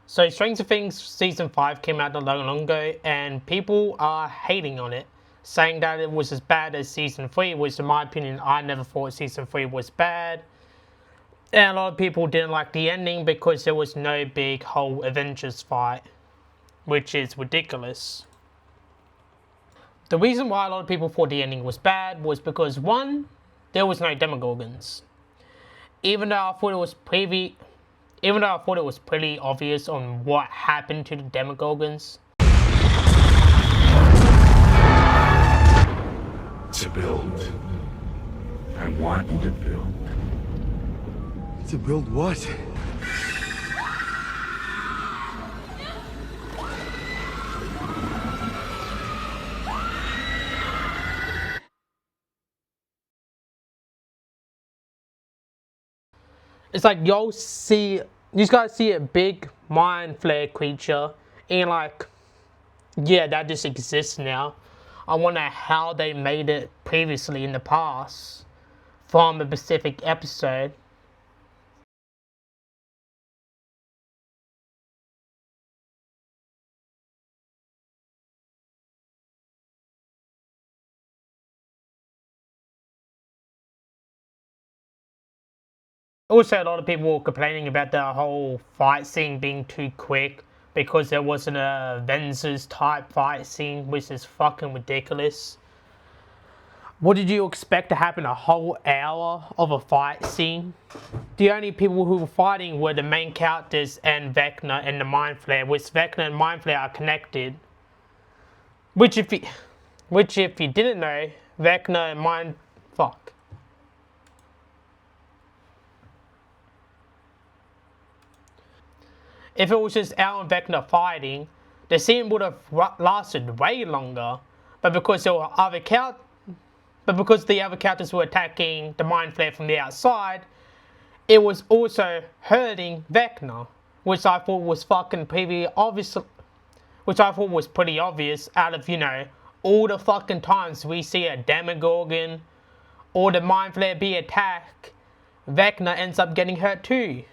So Stranger Things Season 5 came out not long ago, and people are hating on it, saying that it was as bad as Season 3, which in my opinion, I never thought Season 3 was bad. And a lot of people didn't like the ending because there was no big whole Avengers fight, which is ridiculous. The reason why a lot of people thought the ending was bad was because, one, there was no Demogorgons. Even though I thought it was pretty obvious on what happened to the Demogorgons. To build. I want you to build. To build what? It's like you guys see a big mind flare creature, and like, yeah, that just exists now. I wonder how they made it previously in the past from a specific episode. Also, a lot of people were complaining about the whole fight scene being too quick because there wasn't a Avengers type fight scene, which is fucking ridiculous. What did you expect to happen? A whole hour of a fight scene? The only people who were fighting were the main characters and Vecna and the Mind Flayer, which Vecna and Mind Flayer are connected. Which if you didn't know, Vecna and Mind... Fuck. If it was just Al and Vecna fighting, the scene would have lasted way longer. But because the other characters were attacking the Mind Flayer from the outside, it was also hurting Vecna, which I thought was fucking pretty obvious. Which I thought was pretty obvious out of, all the fucking times we see a Demogorgon or the Mind Flayer be attacked, Vecna ends up getting hurt too.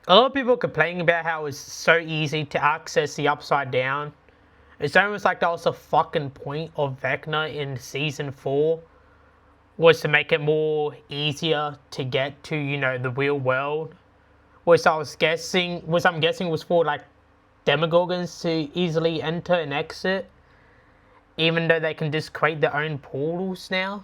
A lot of people complaining about how it's so easy to access the Upside Down. It's almost like that was the fucking point of Vecna in Season 4, was to make it more easier to get to, the real world. Which I'm guessing was for like Demogorgons to easily enter and exit, even though they can just create their own portals now.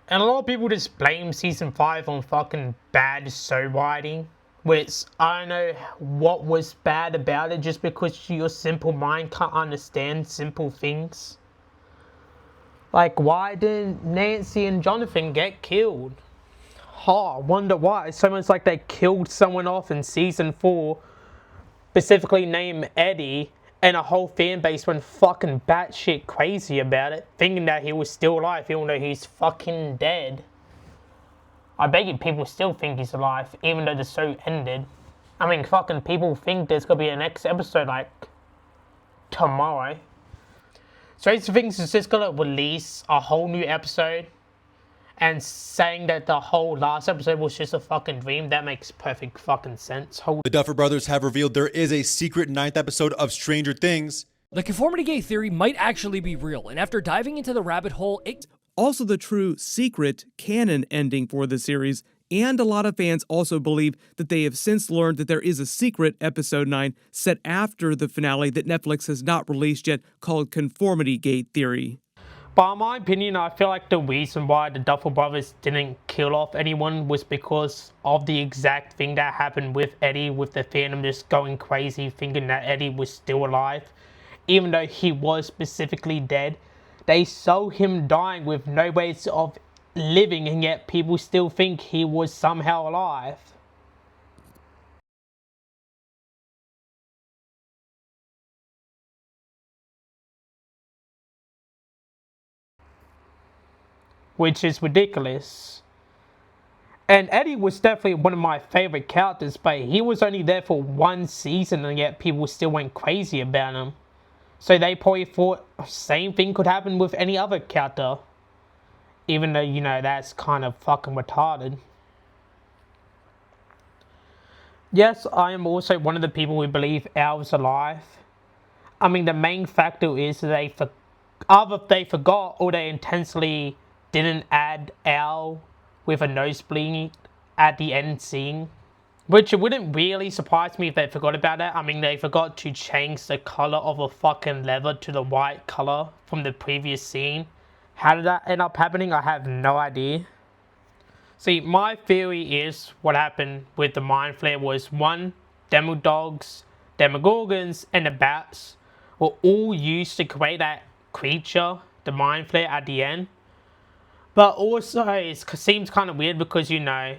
And a lot of people just blame Season 5 on fucking bad show writing. which I don't know what was bad about it, just because your simple mind can't understand simple things. Like, why did Nancy and Jonathan get killed? I wonder why. It's almost like they killed someone off in season 4, specifically named Eddie, and a whole fan base went fucking batshit crazy about it, thinking that he was still alive even though he's fucking dead. I bet you people still think he's alive, even though the show ended. I mean, fucking people think there's gonna be a next episode, like, tomorrow. Stranger Things is just gonna release a whole new episode, and saying that the whole last episode was just a fucking dream, that makes perfect fucking sense. The Duffer Brothers have revealed there is a secret 9th episode of Stranger Things. The conformity gate theory might actually be real, and after diving into the rabbit hole, it also the true secret canon ending for the series, and a lot of fans also believe that they have since learned that there is a secret episode 9 set after the finale that Netflix has not released yet called Conformity Gate Theory. But in my opinion, I feel like the reason why the Duffer Brothers didn't kill off anyone was because of the exact thing that happened with Eddie, with the fandom just going crazy thinking that Eddie was still alive, even though he was specifically dead. They saw him dying with no ways of living, and yet people still think he was somehow alive. Which is ridiculous. And Eddie was definitely one of my favorite characters, but he was only there for 1 season, and yet people still went crazy about him. So they probably thought the same thing could happen with any other character. Even though, you know, that's kind of fucking retarded. Yes, I am also one of the people who believe Al was alive. I mean, the main factor is either they forgot or they intentionally didn't add Al with a nose bleeding at the end scene. Which it wouldn't really surprise me if they forgot about that. I mean, they forgot to change the color of a fucking leather to the white color from the previous scene. How did that end up happening? I have no idea. See, my theory is what happened with the Mind Flare was 1, Demodogs, Demogorgons, and the Bats were all used to create that creature, the Mind Flare, at the end. But also, it seems kind of weird because, you know,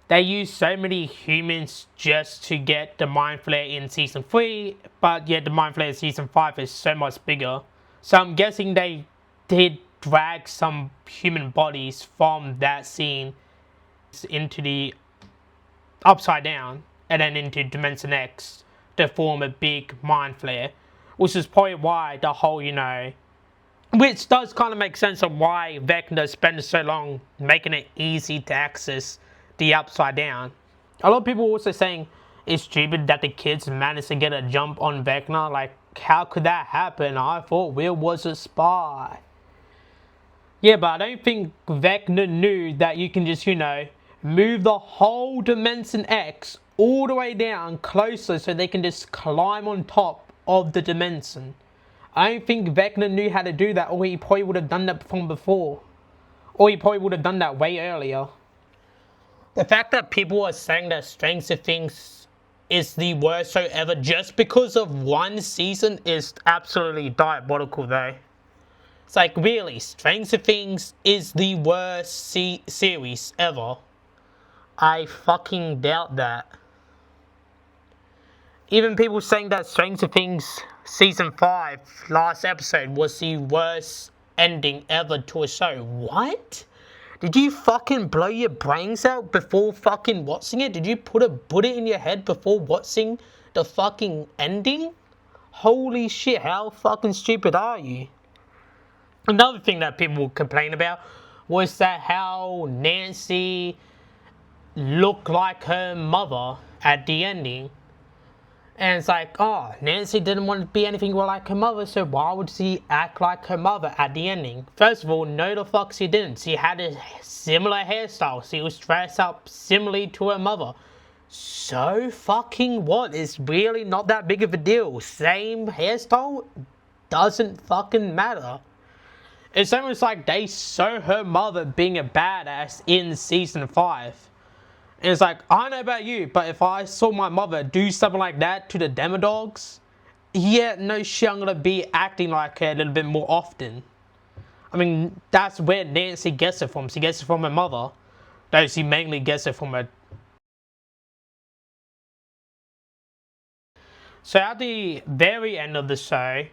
they used so many humans just to get the Mind Flare in Season 3, but yet the Mind Flare in Season 5 is so much bigger. So I'm guessing they did drag some human bodies from that scene into the Upside Down and then into Dimension X to form a big Mind Flare, which is probably why the whole, you know, which does kind of make sense of why Vecna spent so long making it easy to access the Upside Down. A lot of people are also saying it's stupid that the kids managed to get a jump on Vecna. Like, how could that happen? I thought Will was a spy. Yeah, but I don't think Vecna knew that you can just, you know, move the whole Dimension X all the way down closer so they can just climb on top of the dimension. I don't think Vecna knew how to do that, or he probably would have done that from before. Or he probably would have done that way earlier. The fact that people are saying that Stranger Things is the worst show ever just because of 1 season is absolutely diabolical though. It's like, really, Stranger Things is the worst series ever? I fucking doubt that. Even people saying that Stranger Things Season 5, last episode, was the worst ending ever to a show. What? Did you fucking blow your brains out before fucking watching it? Did you put a bullet in your head before watching the fucking ending? Holy shit, how fucking stupid are you? Another thing that people complain about was that how Nancy looked like her mother at the ending. And it's like, oh, Nancy didn't want to be anything like her mother, so why would she act like her mother at the ending? First of all, no the fuck she didn't. She had a similar hairstyle. She was dressed up similarly to her mother. So fucking what? It's really not that big of a deal. Same hairstyle doesn't fucking matter. It's almost like they show her mother being a badass in Season 5. And it's like, I don't know about you, but if I saw my mother do something like that to the Demodogs, yeah, no shit, I'm gonna be acting like her a little bit more often. I mean, that's where Nancy gets it from. She gets it from her mother. Though she mainly gets it from her. So at the very end of the show,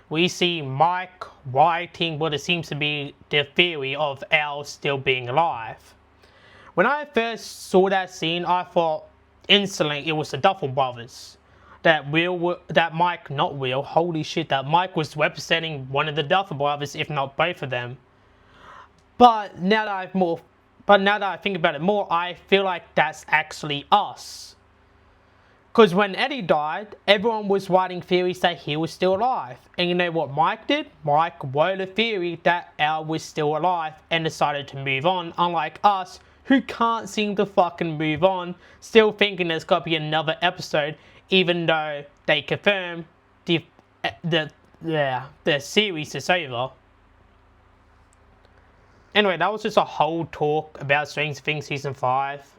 we see Mike writing what it seems to be the theory of Al still being alive. When I first saw that scene, I thought instantly it was the Duffer Brothers. That Mike was representing one of the Duffer Brothers, if not both of them. But now that I think about it more, I feel like that's actually us. Because when Eddie died, everyone was writing theories that he was still alive. And you know what Mike did? Mike wrote a theory that Al was still alive and decided to move on, unlike us, who can't seem to fucking move on, still thinking there's got to be another episode, even though they confirm the series is over. Anyway, that was just a whole talk about Stranger Things Season 5.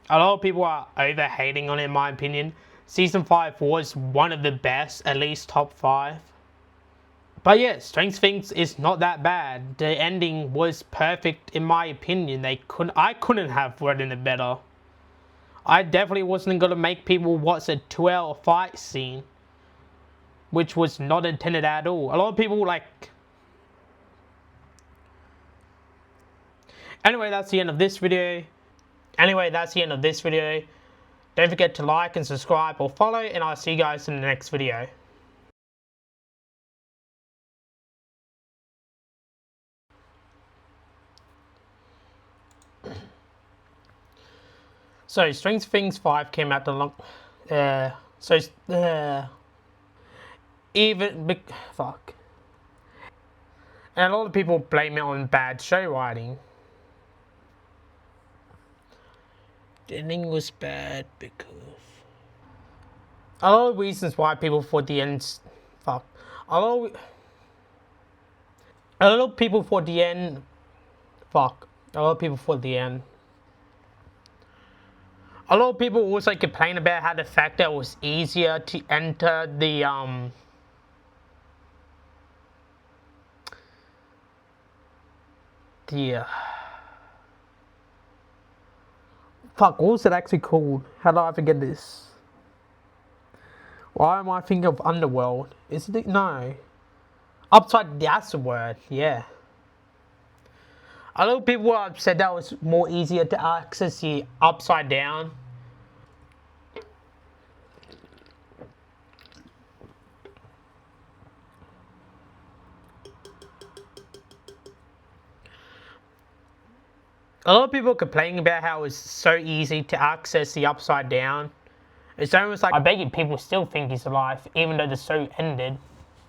A lot of people are over-hating on it, in my opinion. Season 5 was one of the best, at least top 5. But yeah, Stranger Things is not that bad. The ending was perfect, in my opinion. I couldn't have written it better. I definitely wasn't going to make people watch a 2-hour fight scene, which was not intended at all. A lot of people Anyway, that's the end of this video. Don't forget to like and subscribe or follow, and I'll see you guys in the next video. So, Stranger Things 5 came out fuck. And a lot of people blame it on bad show writing. The ending was bad because a lot of reasons why people thought the end. Fuck. A lot of people thought the end. Fuck. A lot of people thought the end. A lot of people also complain about how the fact that it was easier to enter the fuck, what was it actually called? How did I forget this? Why am I thinking of Underworld? Isn't it? No. Upside, that's the word, yeah. A lot of people have said that was more easier to access the Upside Down. A lot of people complaining about how it was so easy to access the Upside Down. It's almost like, I bet you people still think he's alive, even though the show ended.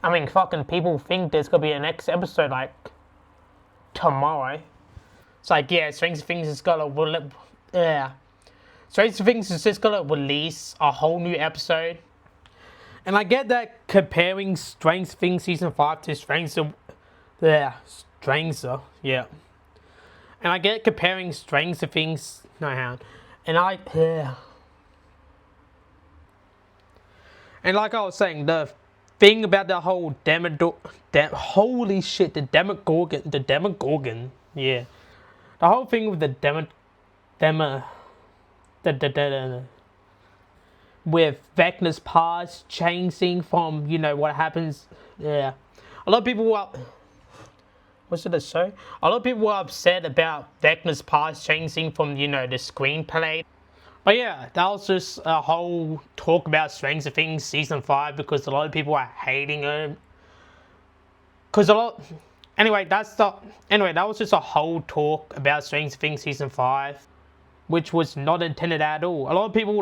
I mean, fucking people think there's gonna be a next episode, like, tomorrow. It's like, yeah, Stranger Things is Stranger Things is just gonna release a whole new episode. And I get that comparing Stranger Things Season 5 to Stranger, yeah. And I get comparing Stranger Things, and like I was saying, the thing about the whole holy shit, the Demogorgon, yeah. The whole thing with with Vecna's past changing from, you know, what happens, yeah. A lot of people were, was it a show? A lot of people were upset about Vecna's past changing from, you know, the screenplay. But yeah, that was just a whole talk about Stranger Things Season 5 because a lot of people are hating it. Anyway, that was just a whole talk about Stranger Things Season 5, which was not intended at all. A lot of people